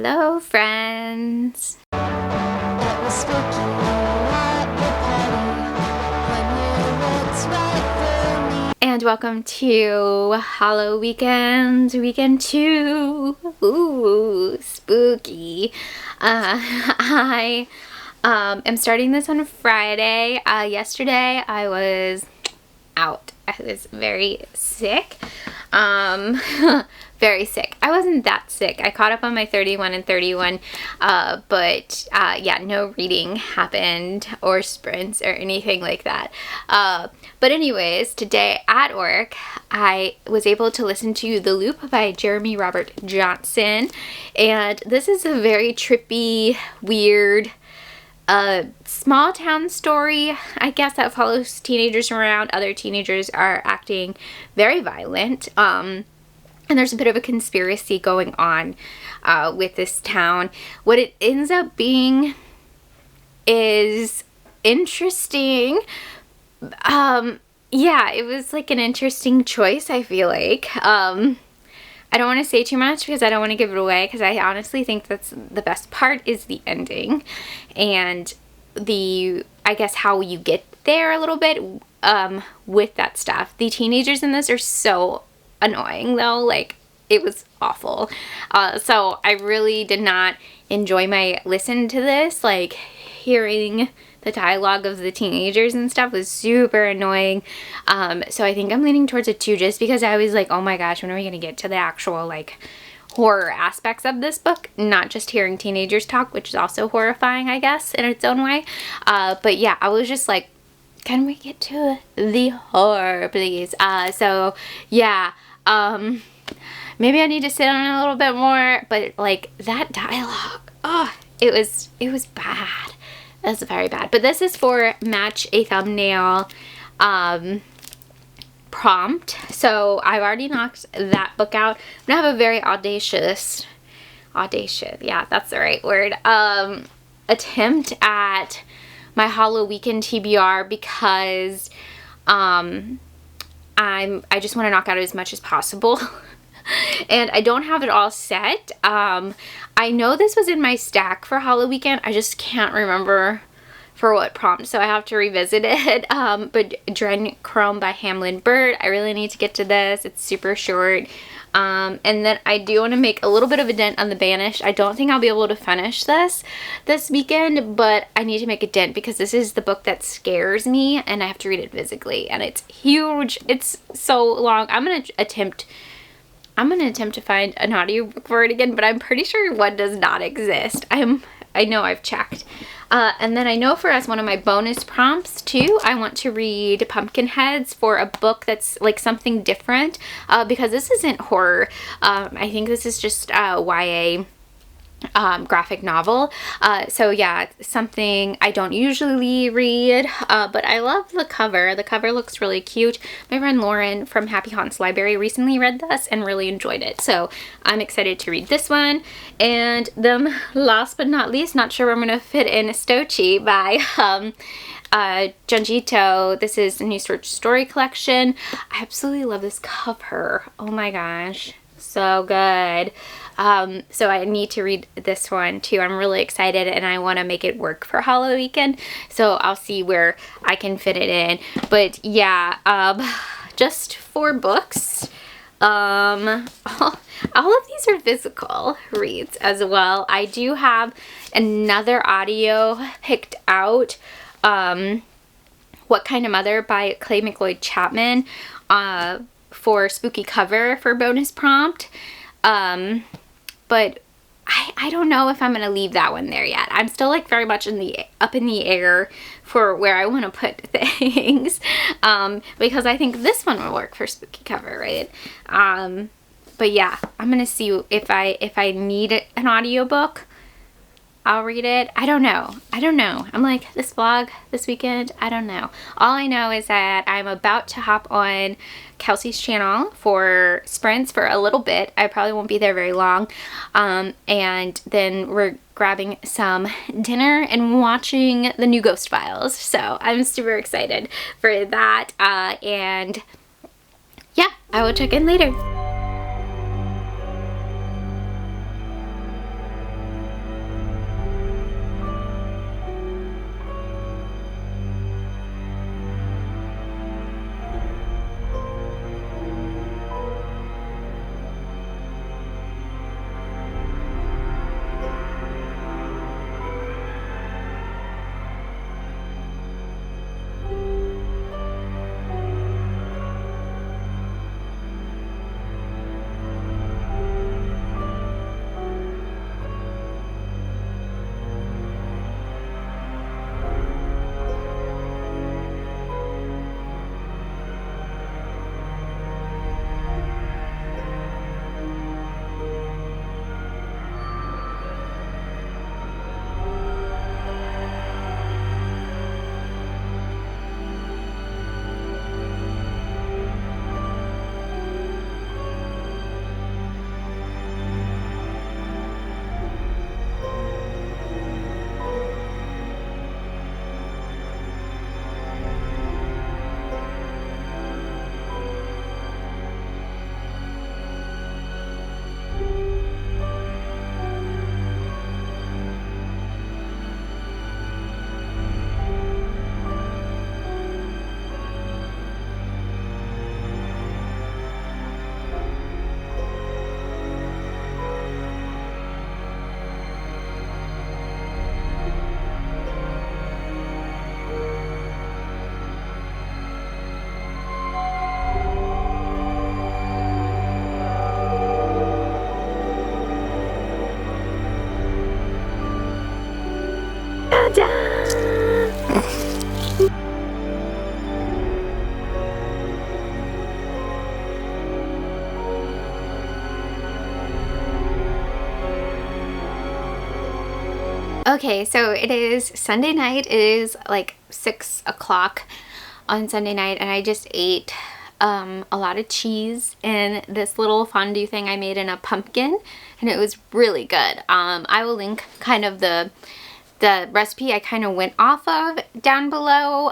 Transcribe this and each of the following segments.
Hello, friends. And welcome to Halloweekend, weekend 2. Ooh, spooky. I am starting this on Friday. Yesterday I was out. I was very sick. Very sick. I wasn't that sick. I caught up on my 31 and 31, but yeah, no reading happened or sprints or anything like that. But anyways, today at work, I was able to listen to The Loop by Jeremy Robert Johnson, and this is a very trippy, weird, small town story, I guess, that follows teenagers around. Other teenagers are acting very violent. And there's a bit of a conspiracy going on with this town. What it ends up being is interesting. Yeah, it was like an interesting choice, I feel like. I don't want to say too much because I don't want to give it away, because I honestly think that's the best part is the ending. And I guess how you get there a little bit with that stuff. The teenagers in this are so annoying though, like it was awful. So I really did not enjoy my listen to this. Like hearing the dialogue of the teenagers and stuff was super annoying. So I think I'm leaning towards a 2 just because I was like, oh my gosh, when are we gonna get to the actual like horror aspects of this book, not just hearing teenagers talk, which is also horrifying, I guess, in its own way. But yeah, I was just like, can we get to the horror, please? So yeah, maybe I need to sit on it a little bit more, but like that dialogue, oh, it was bad. It was very bad. But this is for Match a Thumbnail prompt. So I've already knocked that book out. I'm gonna have a very audacious, yeah, that's the right word, attempt at my Halloweekend TBR, because I just want to knock out as much as possible. And I don't have it all set. I know this was in my stack for Halloweekend. I just can't remember for what prompt, so I have to revisit it. But Adrenochrome by Hamlin Bird, I really need to get to this. It's super short. And then I do want to make a little bit of a dent on The Banished. I don't think I'll be able to finish this weekend, but I need to make a dent because this is the book that scares me and I have to read it physically, and it's huge. It's so long. I'm gonna attempt to find an audiobook for it again, but I'm pretty sure one does not exist. I know I've checked. And then I know for as one of my bonus prompts too, I want to read Pumpkinheads for a book that's like something different, because this isn't horror. I think this is just YA graphic novel. So yeah, something I don't usually read, but I love the cover. The cover looks really cute. My friend Lauren from Happy Haunts Library recently read this and really enjoyed it, so I'm excited to read this one. And then last but not least, not sure where I'm gonna fit in Stochi by Junjito. This is a new short story collection. I absolutely love this cover. Oh my gosh, so good. So I need to read this one too. I'm really excited and I want to make it work for Halloweekend, so I'll see where I can fit it in. But yeah, just 4 books. All of these are physical reads as well. I do have another audio picked out, What Kind of Mother by Clay McLeod Chapman, for spooky cover for bonus prompt. But I don't know if I'm going to leave that one there yet. I'm still like very much up in the air for where I want to put things. Because I think this one will work for spooky cover, right? But yeah, I'm going to see if I need an audiobook, I'll read it. I don't know. I'm like, this vlog this weekend, I don't know. All I know is that I'm about to hop on Kelsey's channel for sprints for a little bit. I probably won't be there very long. And then we're grabbing some dinner and watching the new Ghost Files. So I'm super excited for that. And yeah, I will check in later. Okay, so it is Sunday night. It is like 6 o'clock on Sunday night, and I just ate a lot of cheese and this little fondue thing I made in a pumpkin, and it was really good. I will link kind of the recipe I kind of went off of down below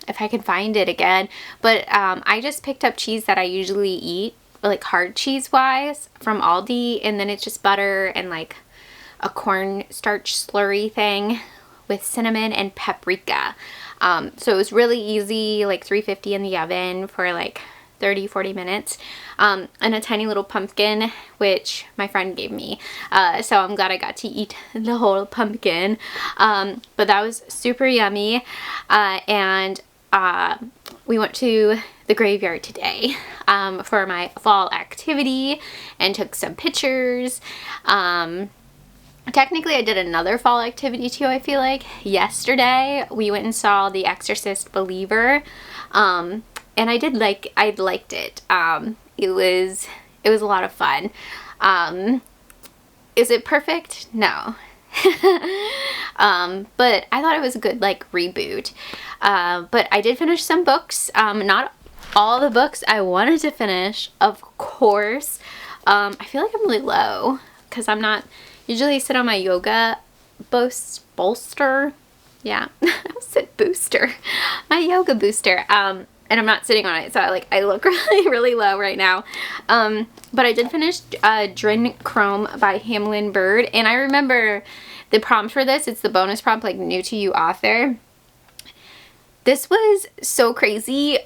if I can find it again. But I just picked up cheese that I usually eat, like hard cheese wise, from Aldi, and then it's just butter and like a cornstarch slurry thing with cinnamon and paprika. So it was really easy, like 350 in the oven for like 30-40 minutes, and a tiny little pumpkin, which my friend gave me. So I'm glad I got to eat the whole pumpkin. But that was super yummy. And we went to the graveyard today for my fall activity and took some pictures. Technically, I did another fall activity too, I feel like. Yesterday, we went and saw The Exorcist Believer, and I liked it. It was a lot of fun. Is it perfect? No. But I thought it was a good, like, reboot. But I did finish some books. Not all the books I wanted to finish, of course. I feel like I'm really low, because I'm not... Usually sit on my yoga bolster. Yeah, I said booster. My yoga booster. And I'm not sitting on it, so I look really, really low right now. But I did finish Drin Chrome by Hamlin Bird, and I remember the prompt for this. It's the bonus prompt, like new to you author. This was so crazy.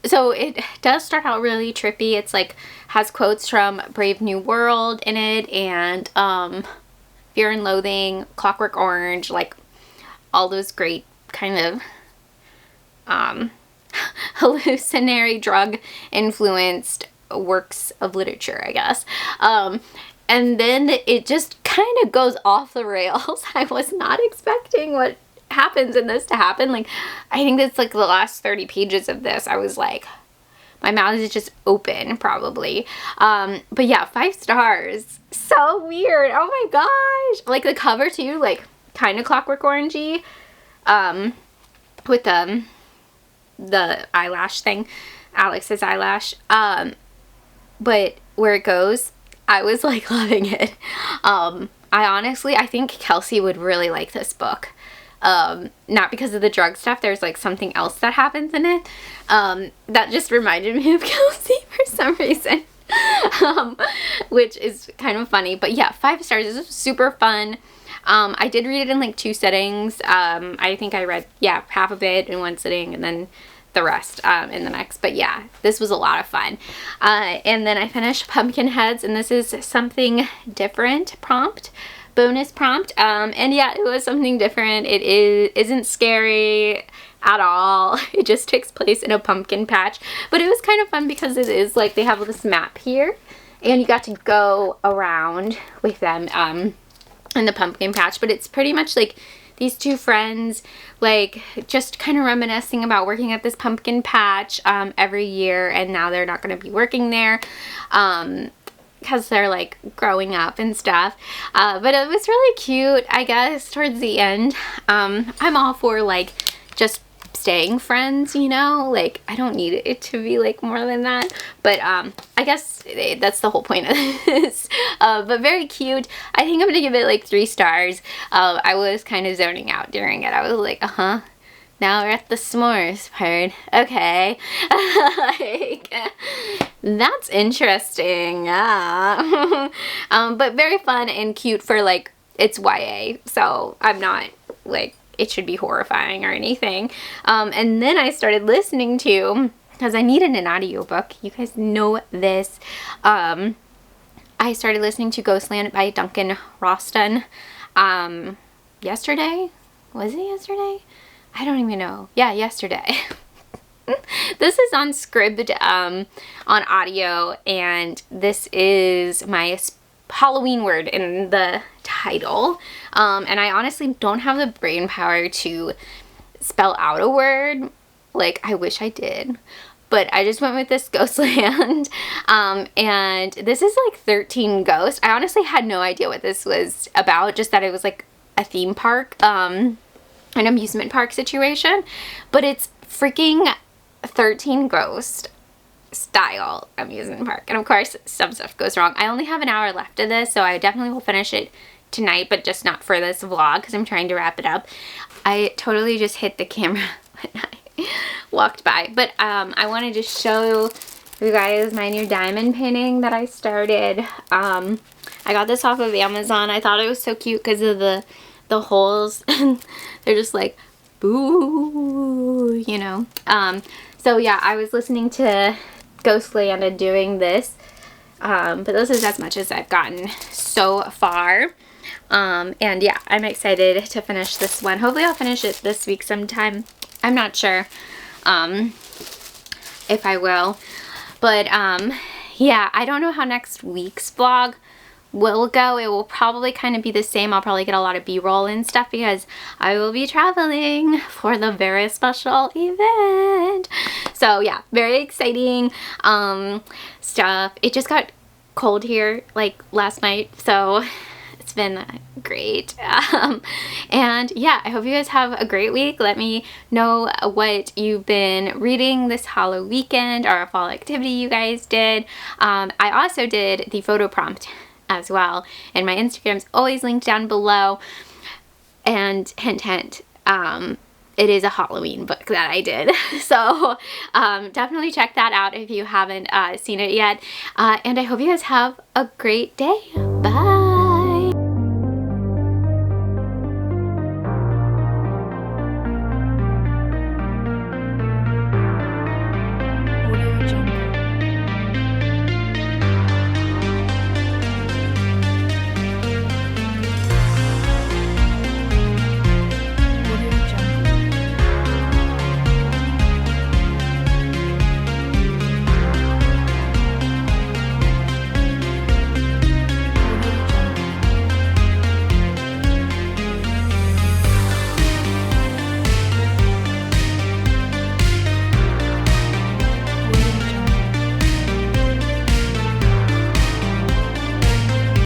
So it does start out really trippy. It's like has quotes from Brave New World in it, and Fear and Loathing, Clockwork Orange, like all those great kind of hallucinatory drug influenced works of literature, I guess. And then it just kind of goes off the rails. I was not expecting what happens in this to happen. Like, I think that's like the last 30 pages of this. I was like, my mouth is just open, probably. But yeah, 5 stars. So weird. Oh my gosh. Like the cover too, like kind of Clockwork Orangey. With the eyelash thing, Alex's eyelash. But where it goes, I was like loving it. I think Kelsey would really like this book. Not because of the drug stuff. There's like something else that happens in it. That just reminded me of Kelsey for some reason. Which is kind of funny. But yeah, 5 stars. This was super fun. I did read it in like 2 sittings. I think I read, yeah, half of it in one sitting and then the rest in the next. But yeah, this was a lot of fun. And then I finished Pumpkinheads, and this is something different bonus prompt. And yeah, it was something different. It isn't scary at all. It just takes place in a pumpkin patch. But it was kind of fun because it is like they have this map here, and you got to go around with them in the pumpkin patch. But it's pretty much like these 2 friends, like, just kind of reminiscing about working at this pumpkin patch every year, and now they're not going to be working there because they're, like, growing up and stuff. But it was really cute, I guess, towards the end. I'm all for, like, just staying friends, you know? Like, I don't need it to be, like, more than that. But I guess that's the whole point of this. But very cute. I think I'm gonna give it like 3 stars. I was kind of zoning out during it. I was like, now we're at the s'mores part. Okay. Like, that's interesting. Yeah. But very fun and cute for, like, it's YA. So I'm not like it should be horrifying or anything. And then I started listening to, because I needed an audiobook. You guys know this. I started listening to Ghostland by Duncan Roston yesterday. Was it yesterday? I don't even know. Yeah, yesterday. This is on Scribd on audio, and this is my Halloween word in the title. And I honestly don't have the brain power to spell out a word. Like, I wish I did. But I just went with this Ghostland. And this is like 13 ghosts. I honestly had no idea what this was about, just that it was like a theme park, an amusement park situation, but it's freaking 13 Ghost style amusement park. And of course, some stuff goes wrong. I only have an hour left of this, so I definitely will finish it tonight, but just not for this vlog because I'm trying to wrap it up. I totally just hit the camera when I walked by, but I wanted to show you guys my new diamond painting that I started. I got this off of Amazon. I thought it was so cute because of the holes. They're just like, boo, you know. So yeah, I was listening to Ghostland and doing this, but this is as much as I've gotten so far. And yeah, I'm excited to finish this one. Hopefully I'll finish it this week sometime. I'm not sure if I will, but yeah, I don't know how next week's vlog will go. It will probably kind of be the same. I'll probably get a lot of b-roll and stuff because I will be traveling for the very special event. So yeah, very exciting stuff. It just got cold here like last night, so it's been great. And yeah, I hope you guys have a great week. Let me know what you've been reading this Halloweekend or a fall activity you guys did. I also did the photo prompt as well, and my Instagram's always linked down below. And hint hint, it is a Halloween book that I did, so definitely check that out if you haven't seen it yet. And I hope you guys have a great day. Bye.